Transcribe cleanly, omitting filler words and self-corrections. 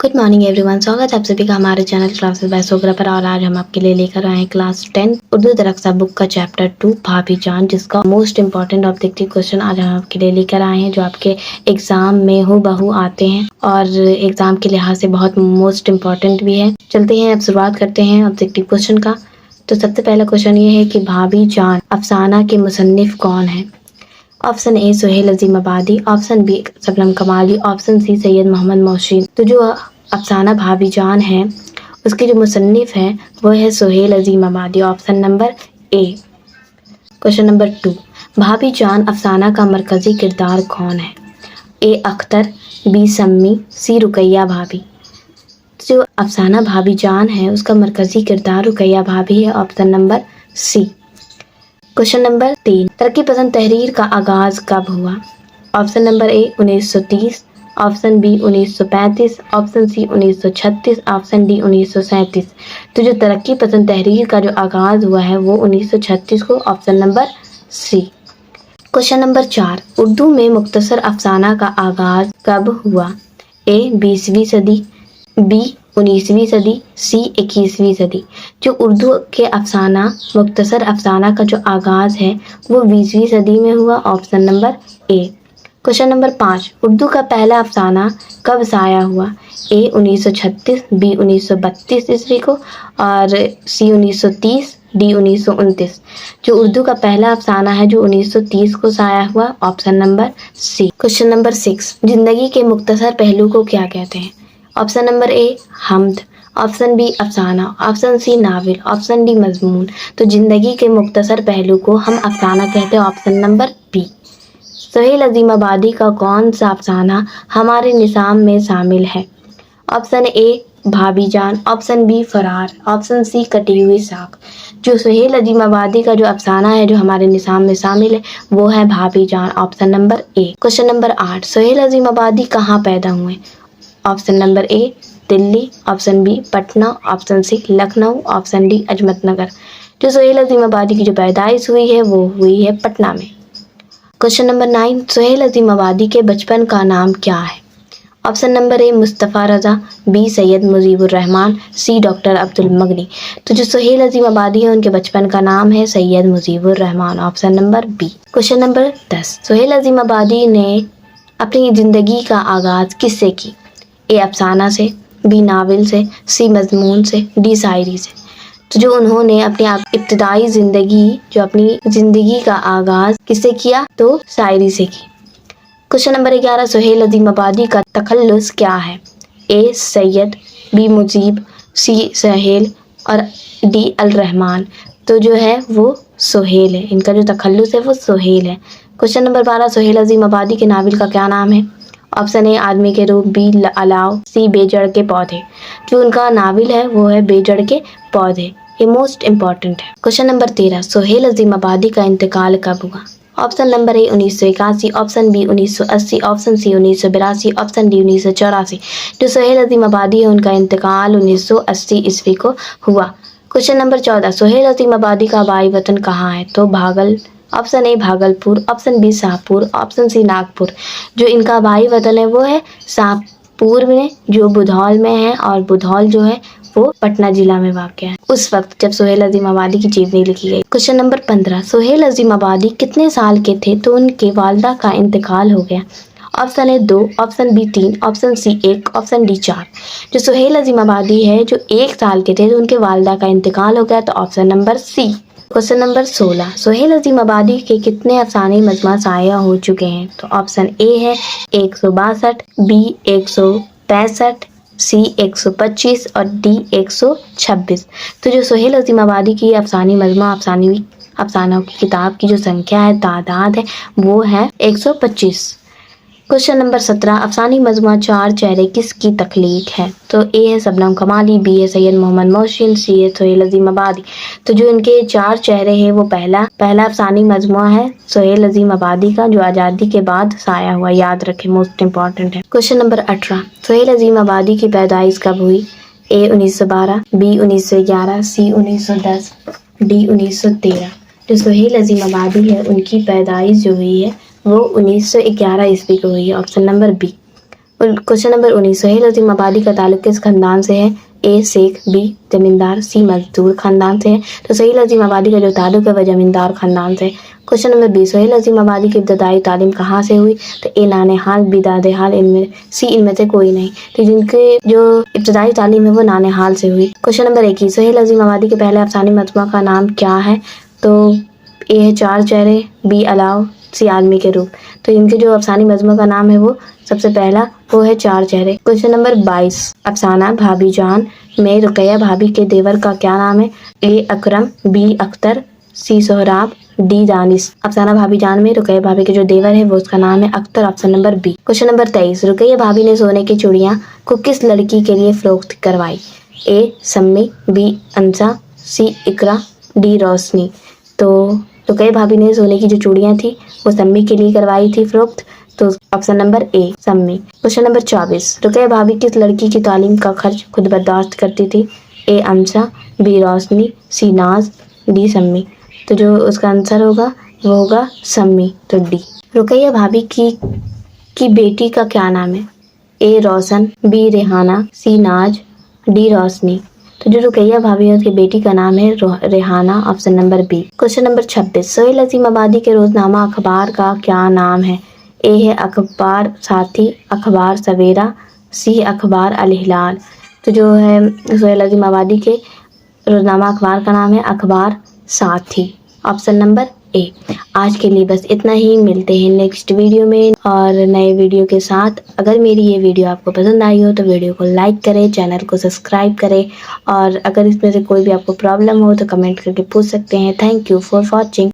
Good morning everyone, स्वागत है आप सभी का हमारे चैनल क्लासेस बाय सोगरा पर। और आज हम आपके लिए लेकर आए हैं क्लास 10 उर्दू दरख्सा बुक का चैप्टर 2 भाभी जान, जिसका मोस्ट इंपॉर्टेंट ऑब्जेक्टिव क्वेश्चन आज हम आपके लिए लेकर आए हैं, जो आपके एग्जाम में हूबहू आते हैं और एग्जाम के लिहाज से बहुत मोस्ट इंपॉर्टेंट भी है। चलते हैं, अब शुरुआत करते हैं ऑब्जेक्टिव क्वेश्चन का। तो सबसे पहला क्वेश्चन ये है कि भाभी जान अफसाना के मुसन्निफ कौन है? ऑप्शन ए सुहेल अजीम आबादी, ऑप्शन बी शबनम कमाली, ऑप्शन सी सैयद मोहम्मद मोहसिन। तो जो अफसाना भाभी जान है उसके जो मुसन्निफ है वो है सुहेल अजीम आबादी, option number A. Question number 2, भाभी जान अफसाना का मरकजी किरदार कौन है? ए अख्तर, बी सम्मी, सी रुकैया भाभी। जो अफसाना भाभी जान है उसका मरकजी किरदार रुकैया भाभी है, option number C. Question number 3, तरक्की पसंद तहरीर का आगाज कब हुआ? Option number A 1930, option B 1935, option C 1936, option D 1937। तो जो तरक्की पसंद तहरीर का जो आगाज हुआ है वो 1936 को, option number C. Question number 4, Urdu में मुख्तसर अफसाना का आगाज कब हुआ? ए 20वीं सदी, बी 19वीं सदी, सी 21वीं सदी। जो उर्दू के अफसाना मुख्तसर अफसाना का जो आगाज़ है वो 20वीं सदी में हुआ, option number A. Question number 5, Urdu का पहला अफसाना कब शाया हुआ? ए 1936, बी 1932 ईस्वी को, और सी 1930, डी 1929। जो उर्दू का पहला अफसाना है जो 1930 को शाया हुआ, option number C. Question number 6, जिंदगी के मुख्तसर पहलू को क्या कहते हैं? ऑप्शन नंबर ए हमद, ऑप्शन बी अफसाना, option C novel, option D मजमून। तो जिंदगी के मुख्तसर पहलू को हम अफसाना कहते हैं, ऑप्शन नंबर बी। सुहेल अजीम आबादी का कौन सा अफसाना हमारे निसाम में शामिल है? ऑप्शन ए भाभी जान, ऑप्शन बी फरार, ऑप्शन सी कटी हुई साख। जो सुहेल अजीम आबादी का जो अफसाना है जो हमारे निसाम में शामिल है वो है भाभी जान, option number A. Question number 8, Suhail अजीम आबादी कहाँ पैदा हुए? Option number A Delhi, option B Patna, option C Lucknow, option D Azamnagar. जो सुहेल अजीम आबादी की जो पैदाइश हुई है वो हुई है पटना में। क्वेश्चन नंबर 9, सुहेल अजीम आबादी के बचपन का नाम क्या है? Option number A Mustafa Raza, B Syed Mujibur Rahman, C doctor Abdul मगनी। तो जो सुहेल अजीम आबादी है उनके बचपन का नाम है Syed Mujibur Rahman, option number B. Question number 10, Suhail अजीम आबादी ने अपनी ज़िंदगी का आगाज़ किससे की? ए अफसाना से, बी नावल से, सी मजमून से, डी शायरी से। तो जो उन्होंने अपनी इब्तिदाई अपनी ज़िंदगी का आगाज़ किससे किया? तो शायरी से की। क्वेश्चन नंबर 11, सुहेल अजीम आबादी का तखल्लुस क्या है? ए सैयद, बी मुजीब, सी सुहेल और डी अल रहमान। तो जो है वो सुहेल है, इनका जो तखल्लुस है वो सुहेल है। क्वेश्चन नंबर 12, सुहेल अजीम आबादी के नावल का क्या नाम है? ऑप्शन ए आदमी के रूप, बी अलाव, सी बेजड़ के पौधे। जो उनका नावल है वो है बेजड़ के पौधे, ये मोस्ट इम्पॉर्टेंट है। क्वेश्चन नंबर 13, सुहेल अजीम आबादी का इंतकाल कब हुआ? Option number A 1981, option B 1980, option C 1982, option D 1984। जो सुहेल अजीम आबादी है उनका इंतकाल 1980 ईस्वी को हुआ। क्वेश्चन नंबर 14, सुहेल अजीम आबादी का आबाई वतन कहाँ है? तो option A Bhagalpur, option B Shahpur, option C Nagpur. जो इनका आबाई वतन है वो है शाहपुर में, जो बुधौल में है, और बुधौल जो है वो पटना जिला में वाक़ है उस वक्त जब सुहेल अजीम आबादी की जीवनी लिखी गई। क्वेश्चन नंबर 15, सुहेल अजीम आबादी कितने साल के थे तो उनके वालिदा का इंतकाल हो गया? Option A 2, option B 3, option C 1, option D 4। जो सुहेल अजीम आबादी है जो 1 साल के थे तो उनके वालिदा का इंतकाल हो गया, तो option number C. Question number 16, Suhail अजीम आबादी के कितने अफसाने मजमा शाया हो चुके हैं? तो ऑप्शन ए है 162, बी 165, सी 125 और डी 126। तो जो सुहेल अजीम आबादी की अफसानी मजमा अफसानों की किताब की जो संख्या है, तादाद है, वो है 125। क्वेश्चन नंबर 17, अफसानी मजमा 4 चेहरे किसकी तख्लीक है? तो ए है शबनम कमाली, बी है सैयद मोहम्मद मोहसिन, सी है सुहेल अजीम आबादी। तो जो इनके 4 चेहरे हैं वो पहला अफसानी मजमुआ है सुहेल अजीम आबादी का, जो आज़ादी के बाद शाया हुआ, याद रखें, मोस्ट इंपॉर्टेंट है। क्वेश्चन नंबर 18, सुहेल अजीम आबादी की पैदाइश कब हुई? ए 1912, बी 1911, सी 1910, डी 1913। जो सुहेल अजीम आबादी है उनकी पैदाइश जो हुई है वो 1911 ईस्वी को हुई है, option number B. Question number 19, Sohail Azeem आबादी का ताल्लुक किस खानदान से है? ए शेख, बी जमींदार, सी मजदूर खानदान से है। तो सोहेल अजीम आबादी का जो ताल्लुक है वह जमींदार खानदान से है। क्वेश्चन नंबर 20, सोहेल अजीम आबादी की इब्तदाई तालीम कहाँ से हुई? तो ए नानेहाल, बी दादेहाल, इनमें सी इनमें से कोई नहीं। तो जिनके जो इब्तदाई तालीम है वो नानेहाल से हुई। क्वेश्चन नंबर 21, सोहेल अजीम आबादी के पहले अफसानी मजमूआ का नाम क्या है? तो ए है चार चेहरे, बी अलाव, सी आदमी के रूप। तो इनके जो अफसानी मजमू का नाम है वो सबसे पहला वो है चार चेहरे। क्वेश्चन नंबर 22, अफसाना भाभी जान में रुकैया भाभी के देवर का क्या नाम है? ए अकरम, बी अख्तर, सी सोहराब, डी दानिश। अफसाना भाभी जान में रुकैया भाभी के जो देवर है वो उसका नाम है Akhtar, option number B. Question number 23, Ruqaiya भाभी ने सोने की चूड़ियां को किस लड़की के लिए फरोख्त करवाई? ए सम्मी, बी अंसा, सी इकरा, डी रोशनी। तो रुकैया भाभी ने सोने की जो चूड़ियां थी वो सम्मी के लिए करवाई थी फरोख्त, तो option number A Sammi. Question number 24, Ruqaiya भाभी किस लड़की की तालीम का खर्च खुद बर्दाश्त करती थी? ए अमसा, बी रोशनी, सी नाज, डी सम्मी। तो जो उसका आंसर होगा वो होगा सम्मी, तो डी। रुकैया भाभी की बेटी का क्या नाम है? ए रोशन, बी रेहाना, सी नाज, डी रोशनी। तो जो रुकैया भाभी है उसकी बेटी का नाम है Rehana, option number B. Question number 26, Sohail Azeem Abadi के रोजनामा अखबार का क्या नाम है? ए है अखबार साथी, अखबार सवेरा, सी अखबार अल हिलाल। तो जो है सोहेल अजीम आबादी के रोजनामा अखबार का नाम है अखबार साथी, ऑप्शन नंबर ए। आज के लिए बस इतना ही, मिलते हैं नेक्स्ट वीडियो में और नए वीडियो के साथ। अगर मेरी ये वीडियो आपको पसंद आई हो तो वीडियो को लाइक करें, चैनल को सब्सक्राइब करें और अगर इसमें से कोई भी आपको प्रॉब्लम हो तो कमेंट करके पूछ सकते हैं। Thank you for watching.